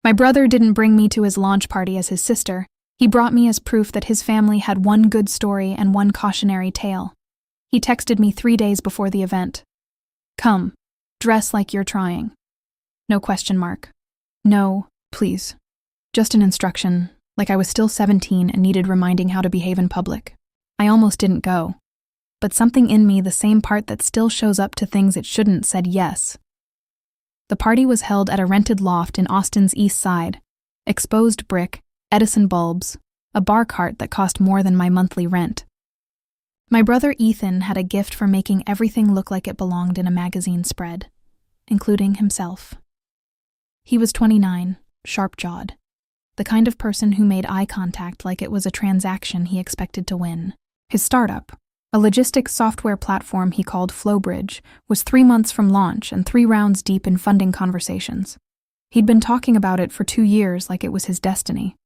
My brother didn't bring me to his launch party as his sister. He brought me as proof that his family had one good story and one cautionary tale. He texted me 3 days before the event. Come, dress like you're trying. No question mark. No, please. Just an instruction, like I was still 17 and needed reminding how to behave in public. I almost didn't go. But something in me, the same part that still shows up to things it shouldn't, said yes. The party was held at a rented loft in Austin's East Side. Exposed brick, Edison bulbs, a bar cart that cost more than my monthly rent. My brother Ethan had a gift for making everything look like it belonged in a magazine spread, including himself. He was 29, sharp-jawed, the kind of person who made eye contact like it was a transaction he expected to win. His startup, a logistics software platform he called Flowbridge, was 3 months from launch and 3 rounds deep in funding conversations. He'd been talking about it for 2 years like it was his destiny.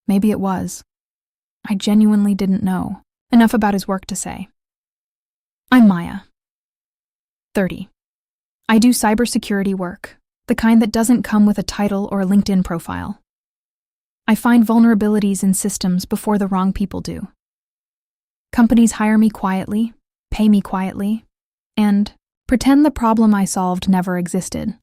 Maybe it was. I genuinely didn't know. Enough about his work to say. I'm Maya. 30. I do cybersecurity work, the kind that doesn't come with a title or a LinkedIn profile. I find vulnerabilities in systems before the wrong people do. Companies hire me quietly, pay me quietly, and pretend the problem I solved never existed.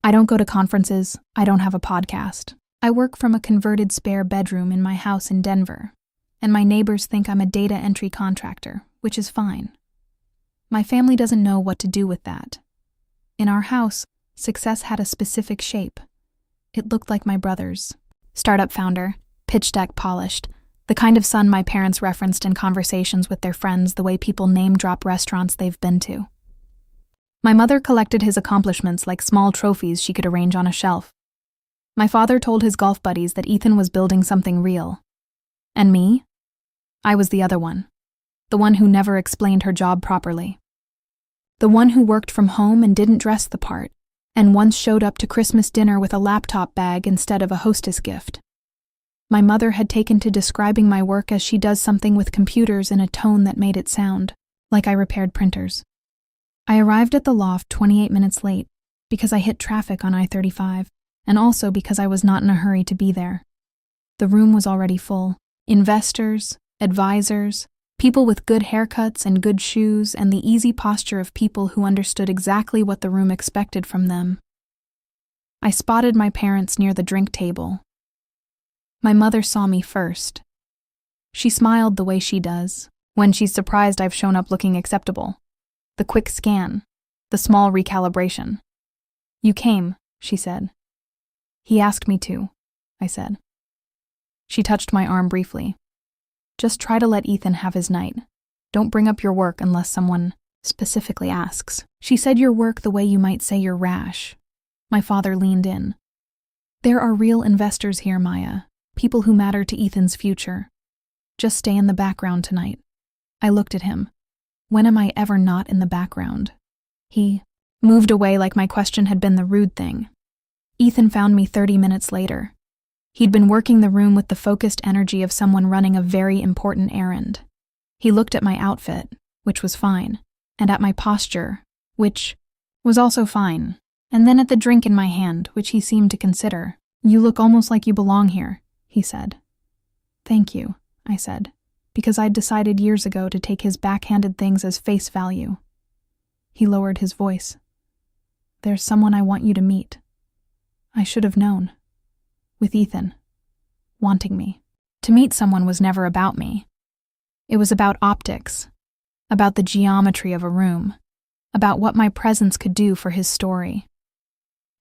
I don't go to conferences, I don't have a podcast. I work from a converted spare bedroom in my house in Denver, and my neighbors think I'm a data entry contractor, which is fine. My family doesn't know what to do with that. In our house, success had a specific shape. It looked like my brother's. Startup founder, pitch deck polished, the kind of son my parents referenced in conversations with their friends the way people name-drop restaurants they've been to. My mother collected his accomplishments like small trophies she could arrange on a shelf. My father told his golf buddies that Ethan was building something real. And me? I was the other one. The one who never explained her job properly. The one who worked from home and didn't dress the part, and once showed up to Christmas dinner with a laptop bag instead of a hostess gift. My mother had taken to describing my work as she does something with computers in a tone that made it sound like I repaired printers. I arrived at the loft 28 minutes late because I hit traffic on I-35, and also because I was not in a hurry to be there. The room was already full. Investors, advisors, people with good haircuts and good shoes, and the easy posture of people who understood exactly what the room expected from them. I spotted my parents near the drink table. My mother saw me first. She smiled the way she does when she's surprised I've shown up looking acceptable. The quick scan, the small recalibration. You came, she said. He asked me to, I said. She touched my arm briefly. Just try to let Ethan have his night. Don't bring up your work unless someone specifically asks. She said your work the way you might say your rash. My father leaned in. There are real investors here, Maya. People who matter to Ethan's future. Just stay in the background tonight. I looked at him. When am I ever not in the background? He moved away like my question had been the rude thing. Ethan found me 30 minutes later. He'd been working the room with the focused energy of someone running a very important errand. He looked at my outfit, which was fine, and at my posture, which was also fine, and then at the drink in my hand, which he seemed to consider. You look almost like you belong here, he said. Thank you, I said, because I'd decided years ago to take his backhanded things as face value. He lowered his voice. There's someone I want you to meet. I should have known. With Ethan. Wanting me. To meet someone was never about me. It was about optics, about the geometry of a room, about what my presence could do for his story.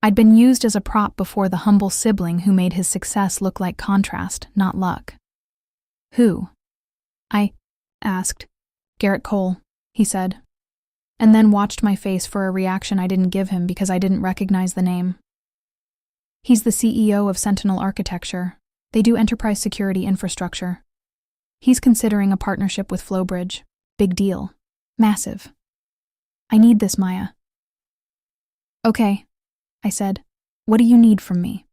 I'd been used as a prop before the humble sibling who made his success look like contrast, not luck. Who? I asked. Garrett Cole, he said, and then watched my face for a reaction I didn't give him because I didn't recognize the name. He's the CEO of Sentinel Architecture. They do enterprise security infrastructure. He's considering a partnership with Flowbridge. Big deal. Massive. I need this, Maya. Okay, I said. What do you need from me?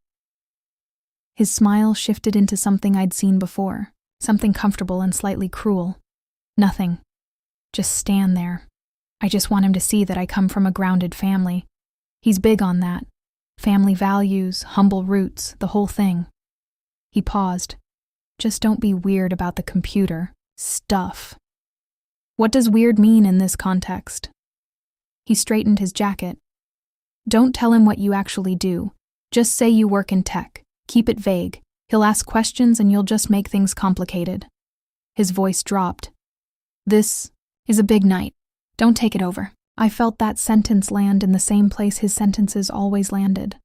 His smile shifted into something I'd seen before, something comfortable and slightly cruel. Nothing. Just stand there. I just want him to see that I come from a grounded family. He's big on that. Family values, humble roots, the whole thing. He paused. Just don't be weird about the computer stuff. What does weird mean in this context? He straightened his jacket. Don't tell him what you actually do. Just say you work in tech. Keep it vague. He'll ask questions and you'll just make things complicated. His voice dropped. This is a big night. Don't take it over. I felt that sentence land in the same place his sentences always landed.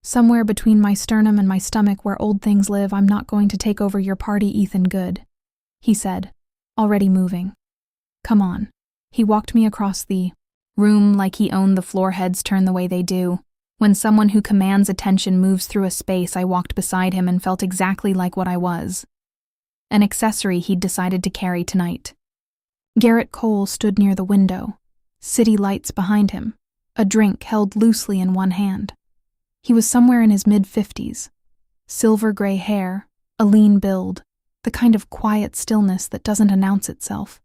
Somewhere between my sternum and my stomach where old things live. I'm not going to take over your party, Ethan Good, he said, already moving. Come on. He walked me across the room like he owned the floor heads turn the way they do. When someone who commands attention moves through a space, I walked beside him and felt exactly like what I was. An accessory he'd decided to carry tonight. Garrett Cole stood near the window, city lights behind him, a drink held loosely in one hand. He was somewhere in his mid-50s. Silver-gray hair, a lean build, the kind of quiet stillness that doesn't announce itself.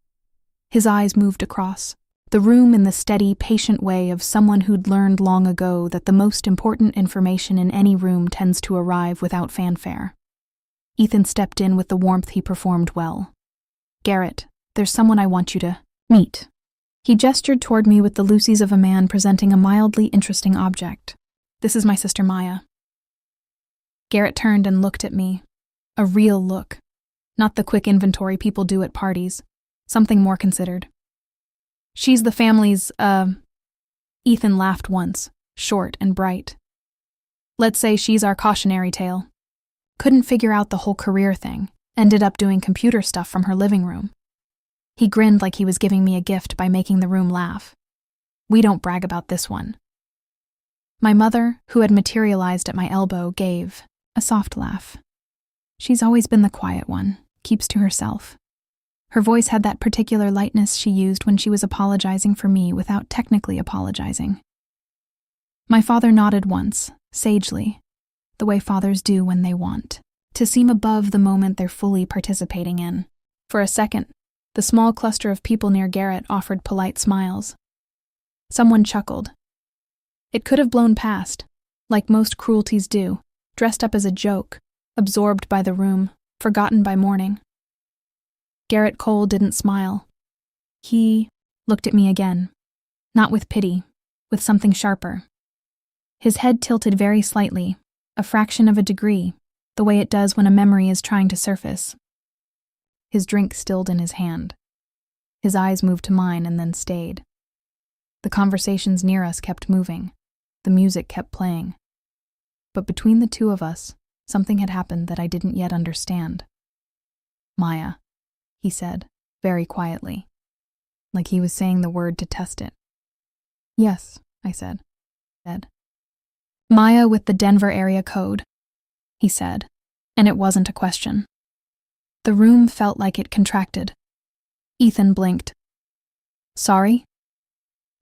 His eyes moved across the room in the steady, patient way of someone who'd learned long ago that the most important information in any room tends to arrive without fanfare. Ethan stepped in with the warmth he performed well. Garrett, there's someone I want you to meet. He gestured toward me with the loosies of a man presenting a mildly interesting object. This is my sister Maya. Garrett turned and looked at me. A real look. Not the quick inventory people do at parties. Something more considered. She's the family's, Ethan laughed once, short and bright. Let's say she's our cautionary tale. Couldn't figure out the whole career thing. Ended up doing computer stuff from her living room. He grinned like he was giving me a gift by making the room laugh. We don't brag about this one. My mother, who had materialized at my elbow, gave a soft laugh. She's always been the quiet one, keeps to herself. Her voice had that particular lightness she used when she was apologizing for me without technically apologizing. My father nodded once, sagely, the way fathers do when they want, to seem above the moment they're fully participating in. For a second, the small cluster of people near Garrett offered polite smiles. Someone chuckled. It could have blown past, like most cruelties do, dressed up as a joke, absorbed by the room, forgotten by morning. Garrett Cole didn't smile. He looked at me again, not with pity, with something sharper. His head tilted very slightly, a fraction of a degree, the way it does when a memory is trying to surface. His drink stilled in his hand. His eyes moved to mine and then stayed. The conversations near us kept moving. The music kept playing. But between the two of us, something had happened that I didn't yet understand. Maya, he said, very quietly, like he was saying the word to test it. Yes, I said. Maya with the Denver area code, he said, and it wasn't a question. The room felt like it contracted. Ethan blinked. Sorry?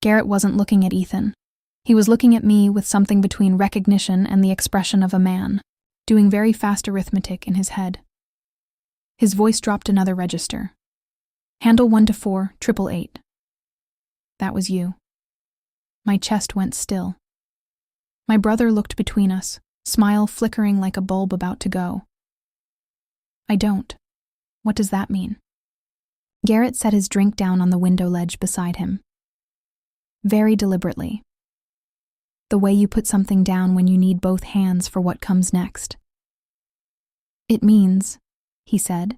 Garrett wasn't looking at Ethan. He was looking at me with something between recognition and the expression of a man, doing very fast arithmetic in his head. His voice dropped another register. Handle 1 to 4, 888. That was you. My chest went still. My brother looked between us, smile flickering like a bulb about to go. I don't. What does that mean? Garrett set his drink down on the window ledge beside him. Very deliberately. The way you put something down when you need both hands for what comes next. It means, he said,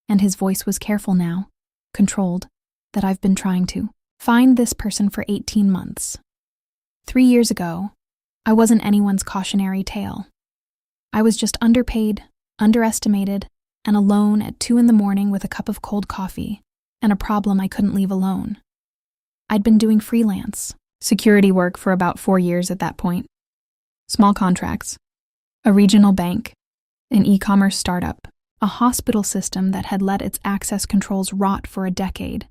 and his voice was careful now, controlled, that I've been trying to find this person for 18 months. 3 years ago, I wasn't anyone's cautionary tale. I was just underpaid, underestimated, and alone at 2 a.m. with a cup of cold coffee and a problem I couldn't leave alone. I'd been doing freelance, security work for about 4 years at that point. Small contracts, a regional bank, an e-commerce startup, a hospital system that had let its access controls rot for a decade,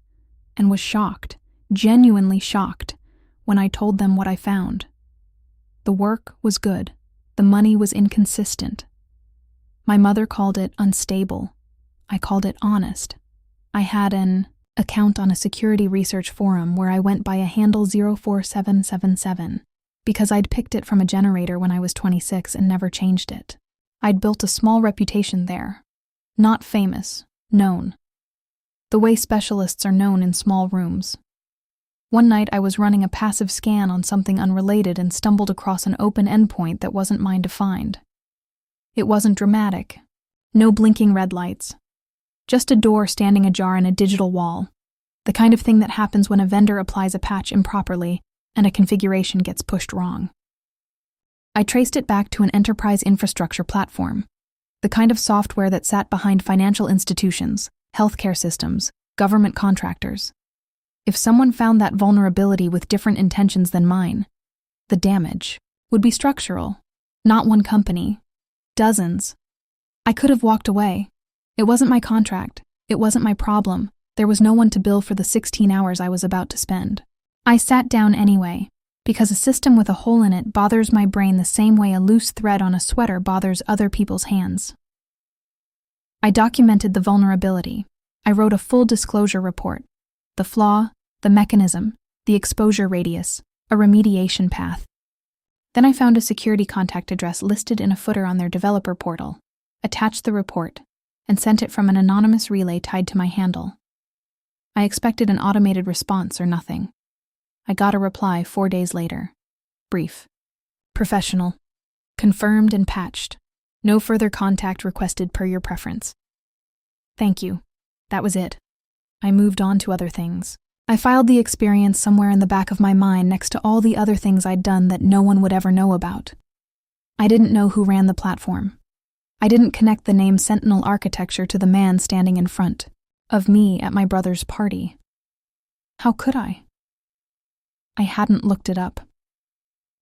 and was shocked, genuinely shocked, when I told them what I found. The work was good. The money was inconsistent. My mother called it unstable. I called it honest. I had an account on a security research forum where I went by a handle 04777, Because I'd picked it from a generator when I was 26 and never changed it. I'd built a small reputation there. Not famous, known. The way specialists are known in small rooms. One night I was running a passive scan on something unrelated and stumbled across an open endpoint that wasn't mine to find. It wasn't dramatic. No blinking red lights. Just a door standing ajar in a digital wall. The kind of thing that happens when a vendor applies a patch improperly and a configuration gets pushed wrong. I traced it back to an enterprise infrastructure platform, the kind of software that sat behind financial institutions, healthcare systems, government contractors. If someone found that vulnerability with different intentions than mine, the damage would be structural, not one company, dozens. I could have walked away. It wasn't my contract. It wasn't my problem. There was no one to bill for the 16 hours I was about to spend. I sat down anyway, because a system with a hole in it bothers my brain the same way a loose thread on a sweater bothers other people's hands. I documented the vulnerability. I wrote a full disclosure report. The flaw, the mechanism, the exposure radius, a remediation path. Then I found a security contact address listed in a footer on their developer portal, attached the report, and sent it from an anonymous relay tied to my handle. I expected an automated response or nothing. I got a reply 4 days later. Brief. Professional. Confirmed and patched. No further contact requested per your preference. Thank you. That was it. I moved on to other things. I filed the experience somewhere in the back of my mind next to all the other things I'd done that no one would ever know about. I didn't know who ran the platform. I didn't connect the name Sentinel Architecture to the man standing in front of me at my brother's party. How could I? I hadn't looked it up.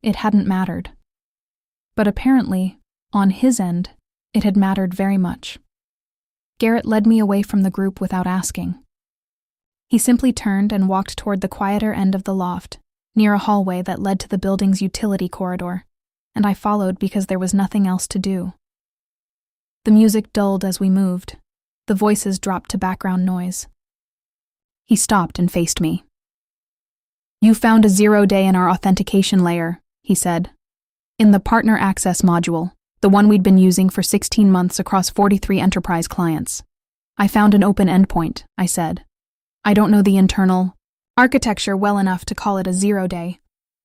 It hadn't mattered. But apparently, on his end, it had mattered very much. Garrett led me away from the group without asking. He simply turned and walked toward the quieter end of the loft, near a hallway that led to the building's utility corridor, and I followed because there was nothing else to do. The music dulled as we moved. The voices dropped to background noise. He stopped and faced me. "You found a 0 day in our authentication layer," he said. "In the partner access module, the one we'd been using for 16 months across 43 enterprise clients. I found an open endpoint," I said. "I don't know the internal architecture well enough to call it a 0 day.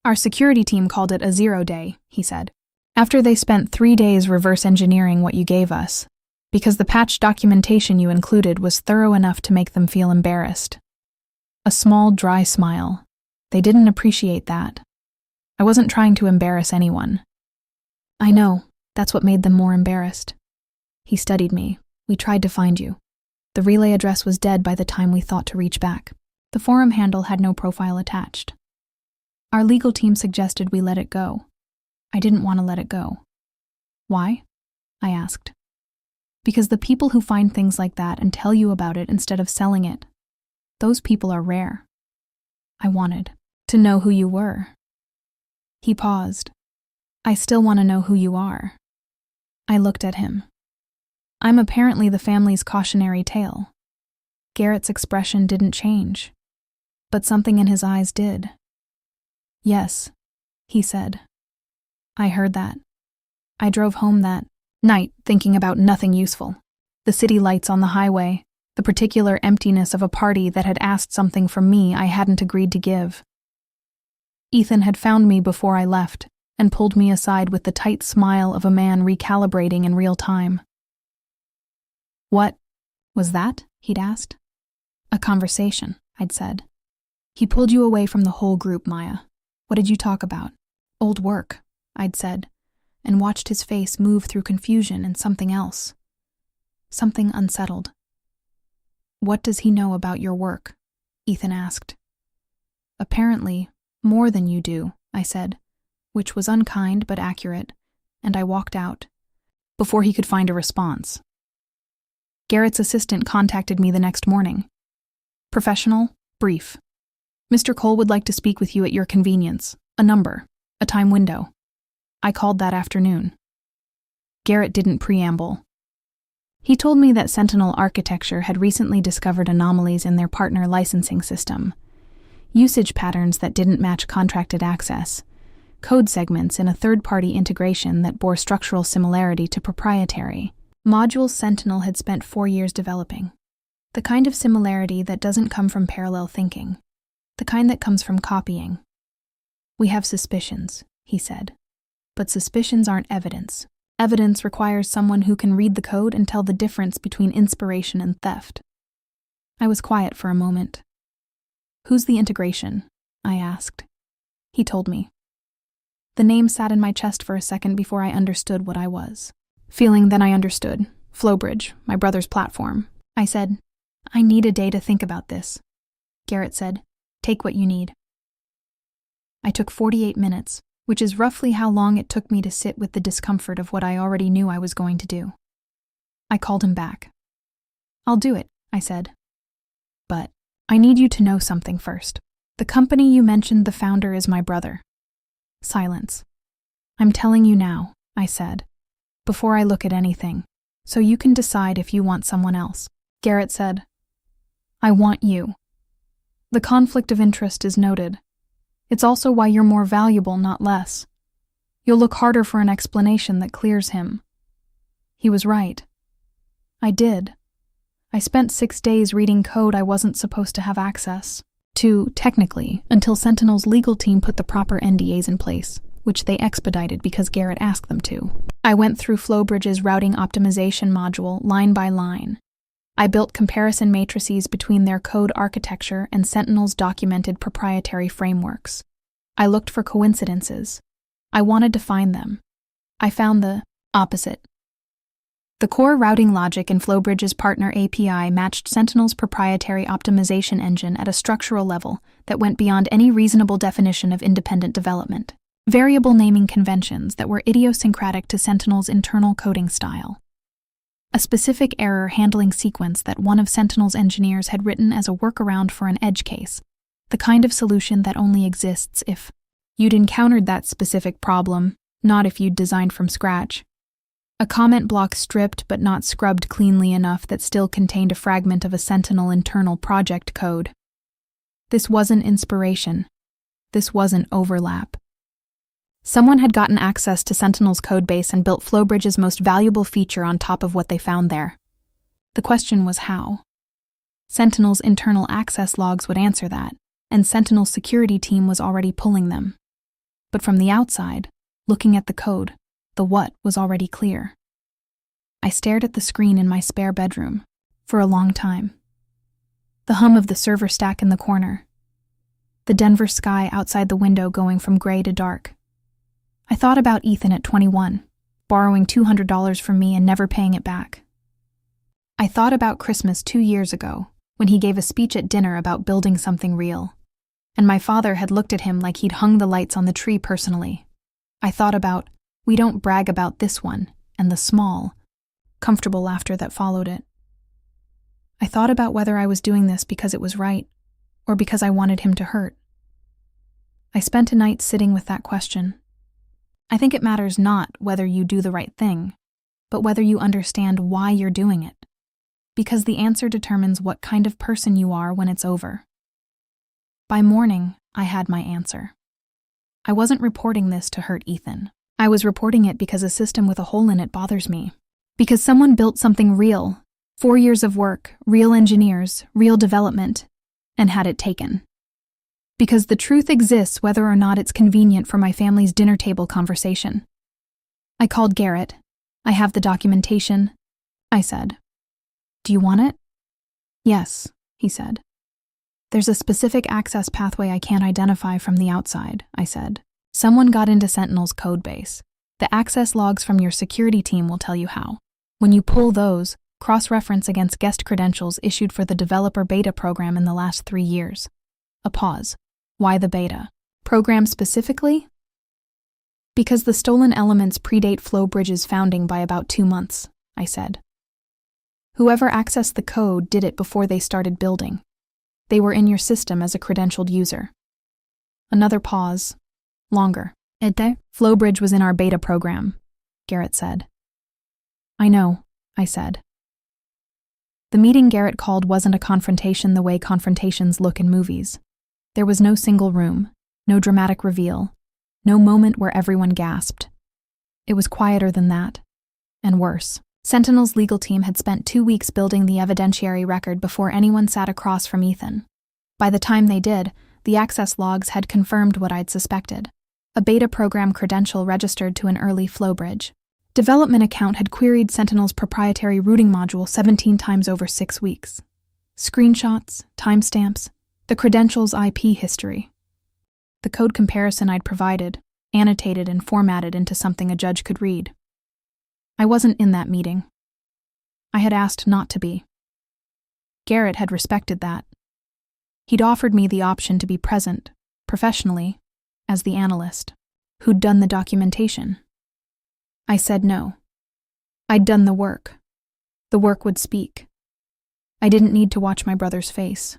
Our security team called it a 0 day, he said. "After they spent 3 days reverse engineering what you gave us, because the patch documentation you included was thorough enough to make them feel embarrassed." A small, dry smile. They didn't appreciate that. I wasn't trying to embarrass anyone. "I know, that's what made them more embarrassed." He studied me. "We tried to find you. The relay address was dead by the time we thought to reach back. The forum handle had no profile attached. Our legal team suggested we let it go. I didn't want to let it go." "Why?" I asked. "Because the people who find things like that and tell you about it instead of selling it, those people are rare. I wanted to know who you were." He paused. "I still want to know who you are." I looked at him. "I'm apparently the family's cautionary tale." Garrett's expression didn't change, but something in his eyes did. "Yes," he said. I heard that. I drove home that night thinking about nothing useful. The city lights on the highway, the particular emptiness of a party that had asked something from me I hadn't agreed to give. Ethan had found me before I left and pulled me aside with the tight smile of a man recalibrating in real time. "What was that?" he'd asked. "A conversation," I'd said. "He pulled you away from the whole group, Maya. What did you talk about?" "Old work," I'd said, and watched his face move through confusion and something else. Something unsettled. "What does he know about your work?" Ethan asked. "Apparently, more than you do," I said, which was unkind but accurate, and I walked out, before he could find a response. Garrett's assistant contacted me the next morning. "Professional, brief. Mr. Cole would like to speak with you at your convenience. A number, a time window." I called that afternoon. Garrett didn't preamble. He told me that Sentinel Architecture had recently discovered anomalies in their partner licensing system, usage patterns that didn't match contracted access, code segments in a third-party integration that bore structural similarity to proprietary modules Sentinel had spent 4 years developing. The kind of similarity that doesn't come from parallel thinking. The kind that comes from copying. "We have suspicions," he said. "But suspicions aren't evidence. Evidence requires someone who can read the code and tell the difference between inspiration and theft." I was quiet for a moment. "Who's the integration?" I asked. He told me. The name sat in my chest for a second before I understood what I was feeling. Then I understood. Flowbridge, my brother's platform. I said, "I need a day to think about this." Garrett said, "Take what you need." I took 48 minutes, which is roughly how long it took me to sit with the discomfort of what I already knew I was going to do. I called him back. "I'll do it," I said. "But I need you to know something first. The company you mentioned, the founder is my brother." Silence. "I'm telling you now," I said, "before I look at anything, so you can decide if you want someone else." Garrett said, "I want you." The conflict of interest is noted. It's also why you're more valuable, not less. You'll look harder for an explanation that clears him. He was right. I did. I spent 6 days reading code I wasn't supposed to have access to, technically, until Sentinel's legal team put the proper NDAs in place, which they expedited because Garrett asked them to. I went through Flowbridge's routing optimization module line by line. I built comparison matrices between their code architecture and Sentinel's documented proprietary frameworks. I looked for coincidences. I wanted to find them. I found the opposite. The core routing logic in Flowbridge's partner API matched Sentinel's proprietary optimization engine at a structural level that went beyond any reasonable definition of independent development. Variable naming conventions that were idiosyncratic to Sentinel's internal coding style. A specific error handling sequence that one of Sentinel's engineers had written as a workaround for an edge case, the kind of solution that only exists if you'd encountered that specific problem, not if you'd designed from scratch. A comment block stripped but not scrubbed cleanly enough that still contained a fragment of a Sentinel internal project code. This wasn't inspiration. This wasn't overlap. Someone had gotten access to Sentinel's codebase and built Flowbridge's most valuable feature on top of what they found there. The question was how. Sentinel's internal access logs would answer that, and Sentinel's security team was already pulling them. But from the outside, looking at the code, the what was already clear. I stared at the screen in my spare bedroom for a long time. The hum of the server stack in the corner. The Denver sky outside the window going from gray to dark. I thought about Ethan at 21, borrowing $200 from me and never paying it back. I thought about Christmas 2 years ago, when he gave a speech at dinner about building something real, and my father had looked at him like he'd hung the lights on the tree personally. I thought about, "We don't brag about this one," and the small, comfortable laughter that followed it. I thought about whether I was doing this because it was right, or because I wanted him to hurt. I spent a night sitting with that question. I think it matters not whether you do the right thing, but whether you understand why you're doing it, because the answer determines what kind of person you are when it's over. By morning, I had my answer. I wasn't reporting this to hurt Ethan. I was reporting it because a system with a hole in it bothers me. Because someone built something real, 4 years of work, real engineers, real development, and had it taken. Because the truth exists whether or not it's convenient for my family's dinner table conversation. I called Garrett. "I have the documentation," I said. "Do you want it?" "Yes," he said. "There's a specific access pathway I can't identify from the outside," I said. "Someone got into Sentinel's codebase. The access logs from your security team will tell you how. When you pull those, cross-reference against guest credentials issued for the developer beta program in the last 3 years. A pause. Why the beta? Program specifically? Because the stolen elements predate Flowbridge's founding by about 2 months, I said. Whoever accessed the code did it before they started building. They were in your system as a credentialed user. Another pause. Longer. Flowbridge was in our beta program, Garrett said. I know, I said. The meeting Garrett called wasn't a confrontation the way confrontations look in movies. There was no single room, no dramatic reveal, No moment where everyone gasped. It was quieter than that, and worse. Sentinel's legal team had spent 2 weeks building the evidentiary record before anyone sat across from Ethan. By the time they did, the access logs had confirmed what I'd suspected. A beta program credential registered to an early flow bridge. Development account had queried Sentinel's proprietary routing module 17 times over 6 weeks. Screenshots, timestamps, the credential's IP history. The code comparison I'd provided, annotated and formatted into something a judge could read. I wasn't in that meeting. I had asked not to be. Garrett had respected that. He'd offered me the option to be present, professionally, as the analyst, who'd done the documentation. I said no. I'd done the work. The work would speak. I didn't need to watch my brother's face.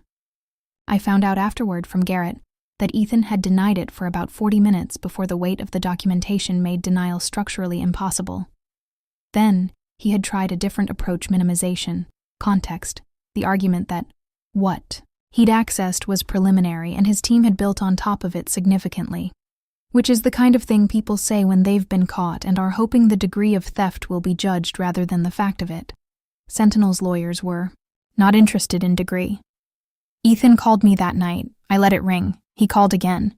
I found out afterward from Garrett that Ethan had denied it for about 40 minutes before the weight of the documentation made denial structurally impossible. Then, he had tried a different approach: minimization, context, the argument that what he'd accessed was preliminary and his team had built on top of it significantly. Which is the kind of thing people say when they've been caught and are hoping the degree of theft will be judged rather than the fact of it. Sentinel's lawyers were not interested in degree. Ethan called me that night. I let it ring. He called again.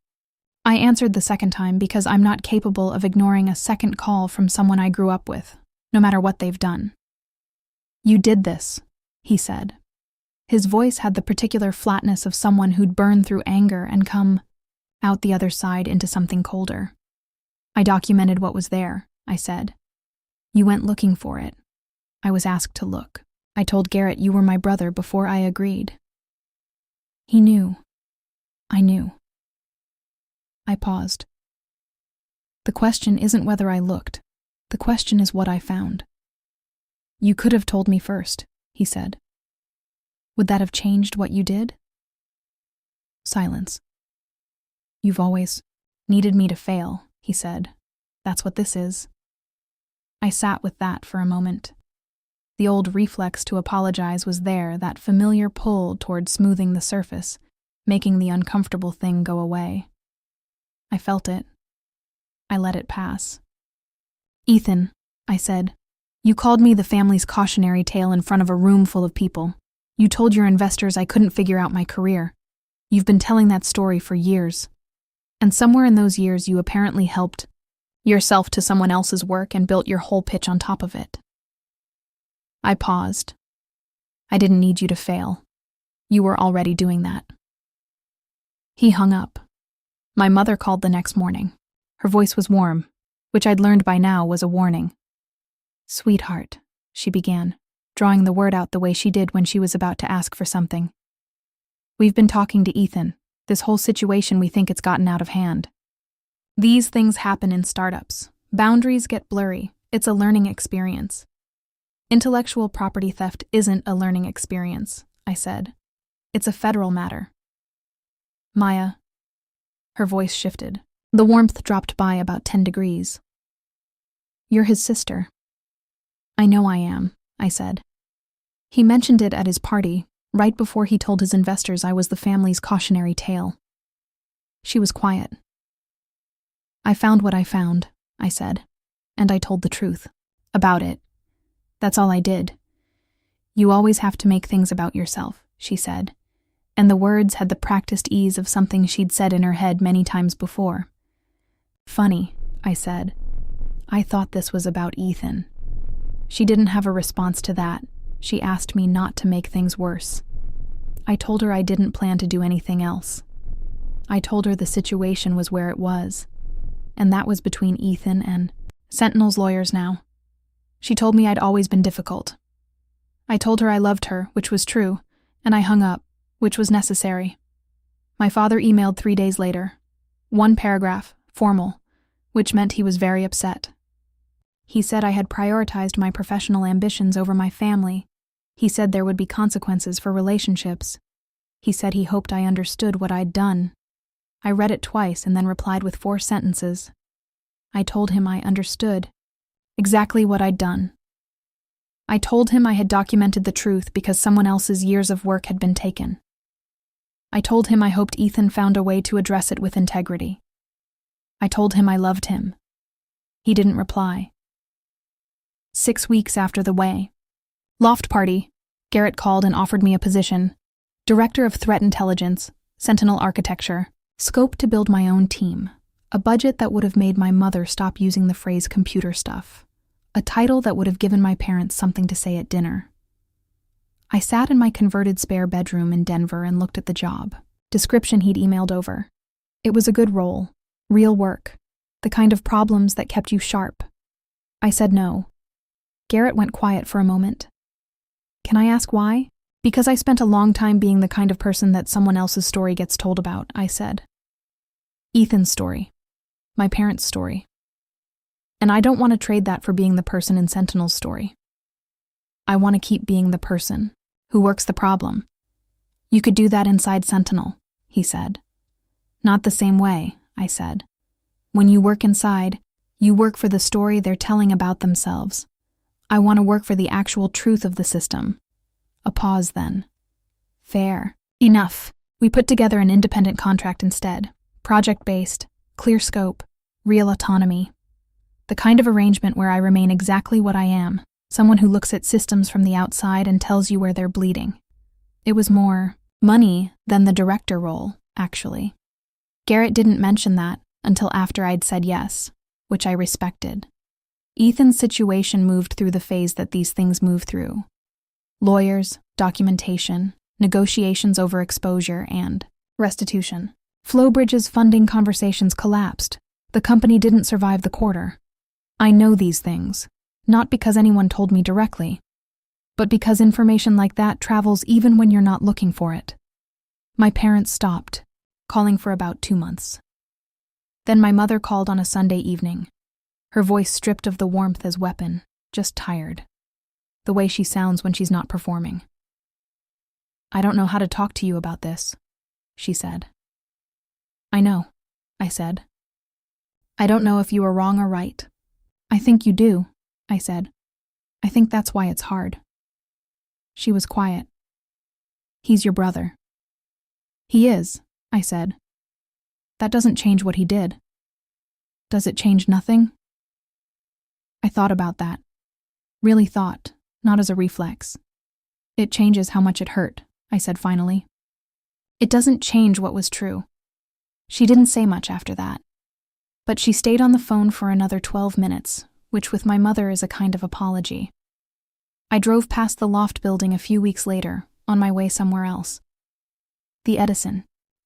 I answered the second time because I'm not capable of ignoring a second call from someone I grew up with, no matter what they've done. "You did this," he said. His voice had the particular flatness of someone who'd burned through anger and come out the other side into something colder. "I documented what was there," I said. "You went looking for it. I was asked to look. I told Garrett you were my brother before I agreed." He knew. I knew. I paused. "The question isn't whether I looked. The question is what I found." "You could have told me first," he said. "Would that have changed what you did?" Silence. "You've always needed me to fail," he said. "That's what this is." I sat with that for a moment. The old reflex to apologize was there, that familiar pull toward smoothing the surface, making the uncomfortable thing go away. I felt it. I let it pass. "Ethan," I said, "you called me the family's cautionary tale in front of a room full of people. You told your investors I couldn't figure out my career. You've been telling that story for years. And somewhere in those years you apparently helped yourself to someone else's work and built your whole pitch on top of it." I paused. "I didn't need you to fail. You were already doing that." He hung up. My mother called the next morning. Her voice was warm, which I'd learned by now was a warning. "Sweetheart," she began, drawing the word out the way she did when she was about to ask for something. "We've been talking to Ethan. This whole situation, we think it's gotten out of hand. These things happen in startups. Boundaries get blurry. It's a learning experience." "Intellectual property theft isn't a learning experience," I said. "It's a federal matter." "Maya." Her voice shifted. The warmth dropped by about 10 degrees. "You're his sister." "I know I am," I said. "He mentioned it at his party, right before he told his investors I was the family's cautionary tale." She was quiet. "I found what I found," I said, "and I told the truth. About it. That's all I did." "You always have to make things about yourself," she said, and the words had the practiced ease of something she'd said in her head many times before. "Funny," I said. "I thought this was about Ethan." She didn't have a response to that. She asked me not to make things worse. I told her I didn't plan to do anything else. I told her the situation was where it was, and that was between Ethan and Sentinel's lawyers now. She told me I'd always been difficult. I told her I loved her, which was true, and I hung up, which was necessary. My father emailed 3 days later. 1 paragraph, formal, which meant he was very upset. He said I had prioritized my professional ambitions over my family. He said there would be consequences for relationships. He said he hoped I understood what I'd done. I read it twice and then replied with 4 sentences. I told him I understood exactly what I'd done. I told him I had documented the truth because someone else's years of work had been taken. I told him I hoped Ethan found a way to address it with integrity. I told him I loved him. He didn't reply. 6 weeks after the loft party, Garrett called and offered me a position. Director of Threat Intelligence, Sentinel Architecture, scope to build my own team, a budget that would have made my mother stop using the phrase computer stuff, a title that would have given my parents something to say at dinner. I sat in my converted spare bedroom in Denver and looked at the job description he'd emailed over. It was a good role, real work, the kind of problems that kept you sharp. I said no. Garrett went quiet for a moment. Can I ask why? Because I spent a long time being the kind of person that someone else's story gets told about, I said. Ethan's story. My parents' story. And I don't want to trade that for being the person in Sentinel's story. I want to keep being the person who works the problem. You could do that inside Sentinel, he said. Not the same way, I said. When you work inside, you work for the story they're telling about themselves. I want to work for the actual truth of the system. A pause then. Fair. Enough. We put together an independent contract instead. Project-based, clear scope, real autonomy. The kind of arrangement where I remain exactly what I am, someone who looks at systems from the outside and tells you where they're bleeding. It was more money than the director role, actually. Garrett didn't mention that until after I'd said yes, which I respected. Ethan's situation moved through the phase that these things move through. Lawyers, documentation, negotiations over exposure, and restitution. Flowbridge's funding conversations collapsed. The company didn't survive the quarter. I know these things, not because anyone told me directly, but because information like that travels even when you're not looking for it. My parents stopped, calling for about 2 months. Then my mother called on a Sunday evening, her voice stripped of the warmth as weapon, just tired. The way she sounds when she's not performing. I don't know how to talk to you about this, she said. I know, I said. I don't know if you are wrong or right. I think you do, I said. I think that's why it's hard. She was quiet. He's your brother. He is, I said. That doesn't change what he did. Does it change nothing? I thought about that. Really thought, not as a reflex. It changes how much it hurt, I said finally. It doesn't change what was true. She didn't say much after that. But she stayed on the phone for another 12 minutes, which with my mother is a kind of apology. I drove past the loft building a few weeks later, on my way somewhere else. The Edison.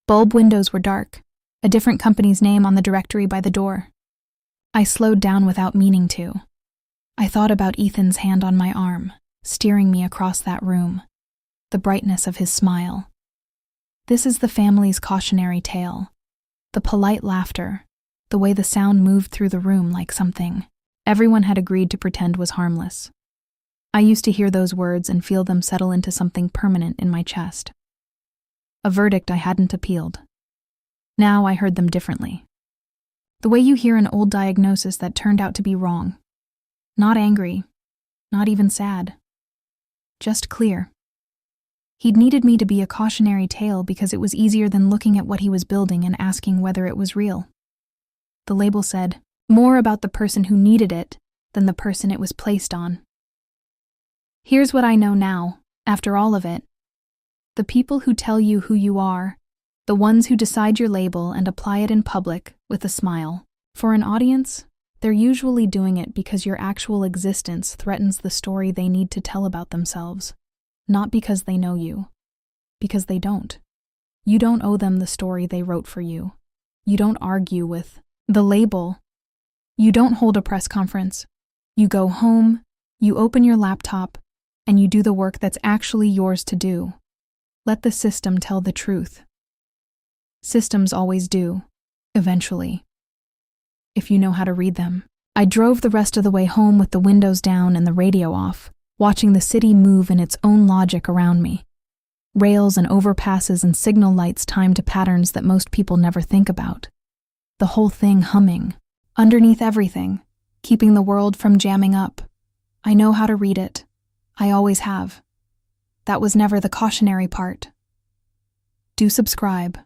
Bulb windows were dark, a different company's name on the directory by the door. I slowed down without meaning to. I thought about Ethan's hand on my arm, steering me across that room, the brightness of his smile. This is the family's cautionary tale. The polite laughter, the way the sound moved through the room like something everyone had agreed to pretend was harmless. I used to hear those words and feel them settle into something permanent in my chest. A verdict I hadn't appealed. Now I heard them differently. The way you hear an old diagnosis that turned out to be wrong. Not angry, not even sad. Just clear. He'd needed me to be a cautionary tale because it was easier than looking at what he was building and asking whether it was real. The label said, more about the person who needed it than the person it was placed on. Here's what I know now, after all of it. The people who tell you who you are, the ones who decide your label and apply it in public with a smile. For an audience, they're usually doing it because your actual existence threatens the story they need to tell about themselves. Not because they know you. Because they don't. You don't owe them the story they wrote for you. You don't argue with the label. You don't hold a press conference. You go home, you open your laptop, and you do the work that's actually yours to do. Let the system tell the truth. Systems always do, eventually. If you know how to read them. I drove the rest of the way home with the windows down and the radio off, watching the city move in its own logic around me. Rails and overpasses and signal lights timed to patterns that most people never think about. The whole thing humming, underneath everything, keeping the world from jamming up. I know how to read it. I always have. That was never the cautionary part. Do subscribe.